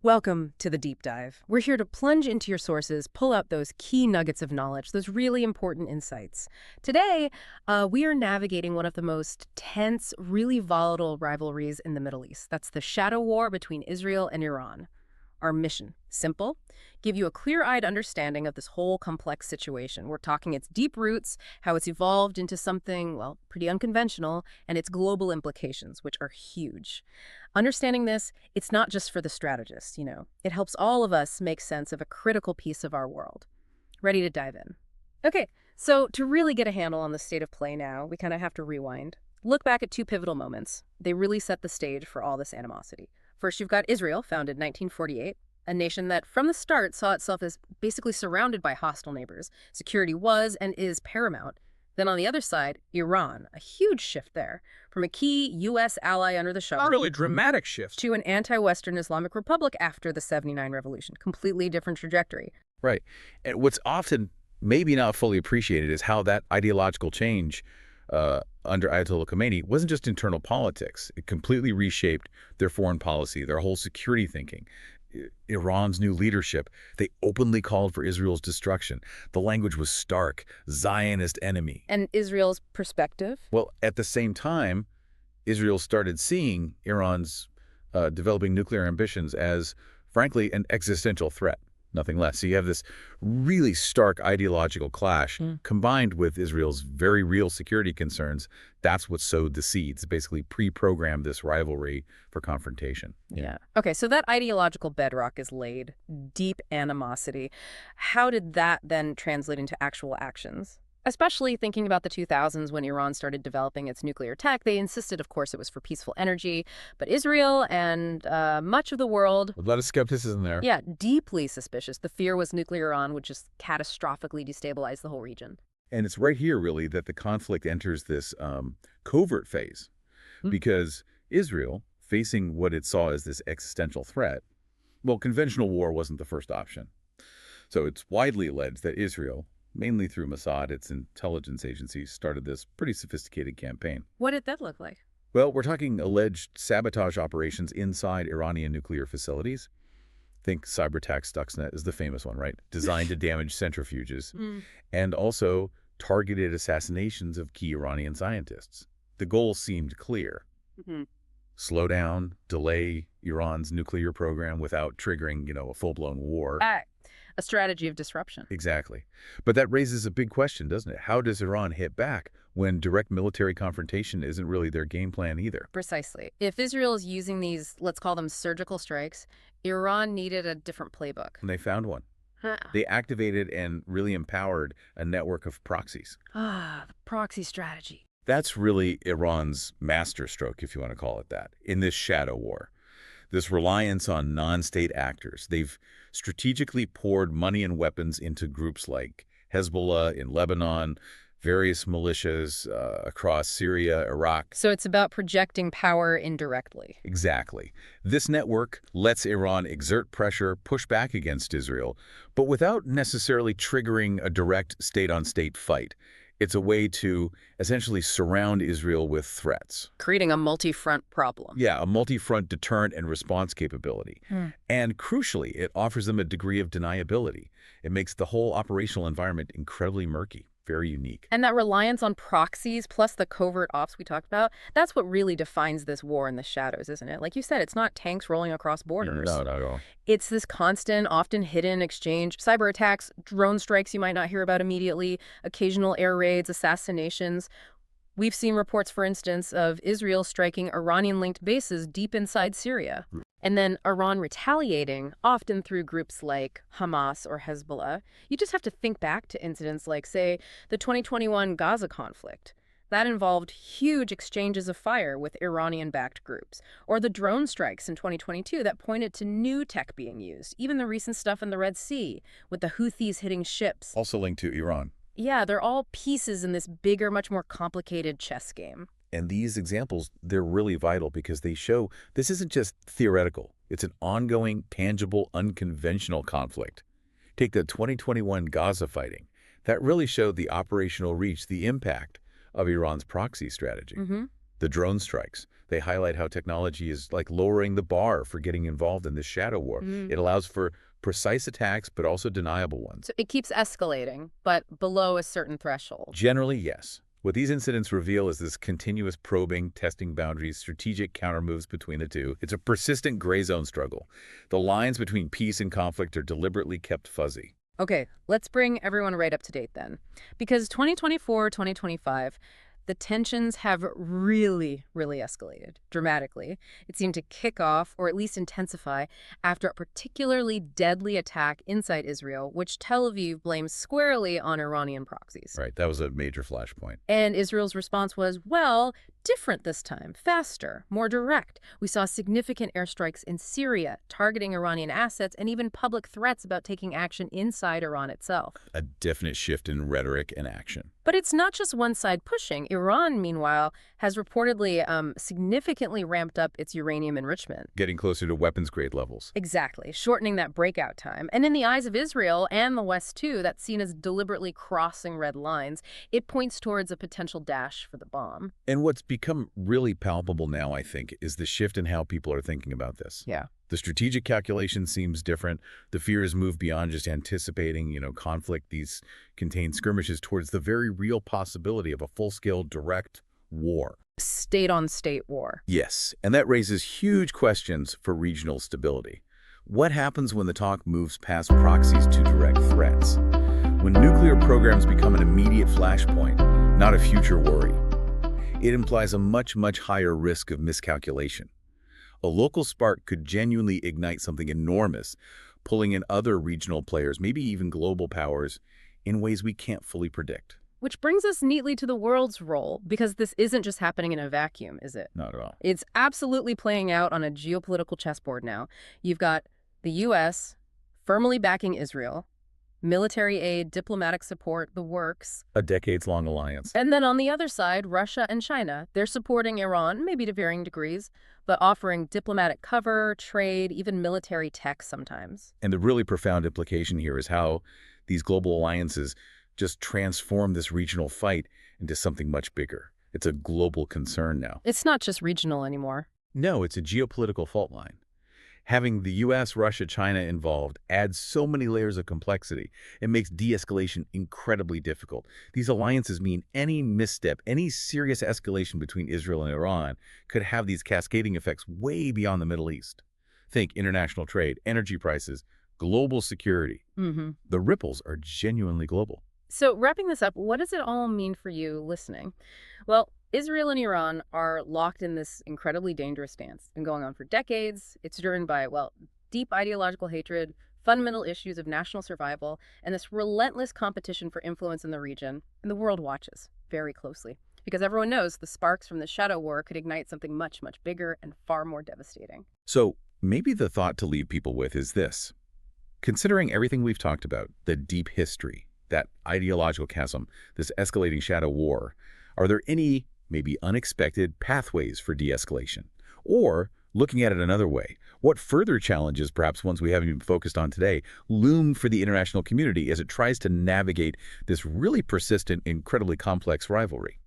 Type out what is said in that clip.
Welcome to the deep dive. We're here to plunge into your sources, pull out those key nuggets of knowledge, those really important insights. Today, we are navigating one of the most tense, really volatile rivalries in the Middle East. That's the shadow war between Israel and Iran. Our mission, simple, give you a clear-eyed understanding of this whole complex situation. We're talking its deep roots, how it's evolved into something, well, pretty unconventional, and its global implications, which are huge. Understanding this, it's not just for the strategists, It helps all of us make sense of a critical piece of our world. Ready to dive in? Okay, so to really get a handle on the state of play now, we kind of have to rewind. Look back at two pivotal moments. They really set the stage for all this animosity. First, you've got Israel, founded in 1948, a nation that from the start saw itself as basically surrounded by hostile neighbors. Security was and is paramount. Then on the other side, Iran, a huge shift there, from a key U.S. ally under the Shah A really dramatic shift. to an anti-Western Islamic republic after the '79 revolution. Completely different trajectory. Right. And what's often maybe not fully appreciated is how that ideological change under Ayatollah Khomeini wasn't just internal politics. It completely reshaped their foreign policy, their whole security thinking. Iran's new leadership, they openly called for Israel's destruction. The language was stark, Zionist enemy. And Israel's perspective? Well, at the same time, Israel started seeing Iran's developing nuclear ambitions as, frankly, an existential threat. Nothing less. So you have this really stark ideological clash combined with Israel's very real security concerns. That's what sowed the seeds, basically pre-programmed this rivalry for confrontation. Yeah. Okay, so that ideological bedrock is laid, deep animosity. How did that then translate into actual actions? Especially thinking about the 2000s when Iran started developing its nuclear tech, they insisted, of course, it was for peaceful energy. But Israel and much of the world, A lot of skepticism there. yeah, deeply suspicious. The fear was nuclear Iran would just catastrophically destabilize the whole region. And it's right here, really, that the conflict enters this covert phase. Because Israel, facing what it saw as this existential threat, well, conventional war wasn't the first option. So it's widely alleged that Israel, mainly through Mossad, its intelligence agencies, started this pretty sophisticated campaign. What did that look like? Well, we're talking alleged sabotage operations inside Iranian nuclear facilities. Think cyber attack Stuxnet is the famous one, right? Designed to damage centrifuges. And also targeted assassinations of key Iranian scientists. The goal seemed clear. Slow down, delay Iran's nuclear program without triggering, a full-blown war. A strategy of disruption. Exactly. But that raises a big question, doesn't it? How does Iran hit back when direct military confrontation isn't really their game plan either? Precisely. If Israel is using these, let's call them surgical strikes, Iran needed a different playbook. And they found one. They activated and really empowered a network of proxies. The proxy strategy. That's really Iran's masterstroke, if you want to call it that, in this shadow war. This reliance on non-state actors. They've strategically poured money and weapons into groups like Hezbollah in Lebanon, various militias across Syria, Iraq. So it's about projecting power indirectly. Exactly. This network lets Iran exert pressure, push back against Israel, but without necessarily triggering a direct state-on-state fight. It's a way to essentially surround Israel with threats. Creating a multi-front problem. Yeah, a multi-front deterrent and response capability. And crucially, it offers them a degree of deniability. It makes the whole operational environment incredibly murky, very unique. And that reliance on proxies plus the covert ops we talked about, that's what really defines this war in the shadows, isn't it? Like you said, it's not tanks rolling across borders. No, not at all. It's this constant, often hidden exchange, cyber attacks, drone strikes you might not hear about immediately, occasional air raids, assassinations. We've seen reports, for instance, of Israel striking Iranian-linked bases deep inside Syria. And then Iran retaliating, often through groups like Hamas or Hezbollah. You just have to think back to incidents like, say, the 2021 Gaza conflict. That involved huge exchanges of fire with Iranian-backed groups. Or the drone strikes in 2022 that pointed to new tech being used. Even the recent stuff in the Red Sea, with the Houthis hitting ships. Also linked to Iran. Yeah, they're all pieces in this bigger, much more complicated chess game. And these examples, they're really vital because they show this isn't just theoretical. It's an ongoing, tangible, unconventional conflict. Take the 2021 Gaza fighting. That really showed the operational reach, the impact of Iran's proxy strategy. The drone strikes. They highlight how technology is like lowering the bar for getting involved in this shadow war. Mm. It allows for precise attacks, but also deniable ones. So it keeps escalating, but below a certain threshold. Generally, yes. What these incidents reveal is this continuous probing, testing boundaries, strategic countermoves between the two. It's a persistent gray zone struggle. The lines between peace and conflict are deliberately kept fuzzy. Okay, let's bring everyone right up to date then. Because 2024, 2025, the tensions have really, really escalated dramatically. It seemed to kick off, or at least intensify, after a particularly deadly attack inside Israel, which Tel Aviv blames squarely on Iranian proxies. Right, that was a major flashpoint. And Israel's response was, well, different this time, faster, more direct. We saw significant airstrikes in Syria, targeting Iranian assets, and even public threats about taking action inside Iran itself. A definite shift in rhetoric and action. But it's not just one side pushing. Iran, meanwhile, has reportedly significantly ramped up its uranium enrichment. Getting closer to weapons-grade levels. Exactly, shortening that breakout time. And in the eyes of Israel and the West, too, that's seen as deliberately crossing red lines. It points towards a potential dash for the bomb. And what's become really palpable now, I think, is the shift in how people are thinking about this. Yeah. The strategic calculation seems different. The fear has moved beyond just anticipating, conflict. These contain skirmishes towards the very real possibility of a full-scale direct war. State-on-state war. Yes, and that raises huge questions for regional stability. What happens when the talk moves past proxies to direct threats? When nuclear programs become an immediate flashpoint, not a future worry. It implies a much, much higher risk of miscalculation. A local spark could genuinely ignite something enormous, pulling in other regional players, maybe even global powers, in ways we can't fully predict. Which brings us neatly to the world's role, because this isn't just happening in a vacuum, is it? Not at all. It's absolutely playing out on a geopolitical chessboard now. You've got the U.S. firmly backing Israel, military aid, diplomatic support, the works. A decades-long alliance. And then on the other side, Russia and China. They're supporting Iran, maybe to varying degrees, but offering diplomatic cover, trade, even military tech sometimes. And the really profound implication here is how these global alliances just transform this regional fight into something much bigger. It's a global concern now. It's not just regional anymore. No, it's a geopolitical fault line. Having the U.S., Russia, China involved adds so many layers of complexity. It makes de-escalation incredibly difficult. These alliances mean any misstep, any serious escalation between Israel and Iran could have these cascading effects way beyond the Middle East. Think international trade, energy prices, global security. The ripples are genuinely global. So wrapping this up, what does it all mean for you listening? Well, Israel and Iran are locked in this incredibly dangerous stance. It's been going on for decades. It's driven by, well, deep ideological hatred, fundamental issues of national survival, and this relentless competition for influence in the region. And the world watches very closely, because everyone knows the sparks from the shadow war could ignite something much, much bigger and far more devastating. So maybe the thought to leave people with is this. Considering everything we've talked about, the deep history, that ideological chasm, this escalating shadow war, are there any maybe unexpected pathways for de-escalation? Or, looking at it another way, what further challenges, perhaps ones we haven't even focused on today, loom for the international community as it tries to navigate this really persistent, incredibly complex rivalry?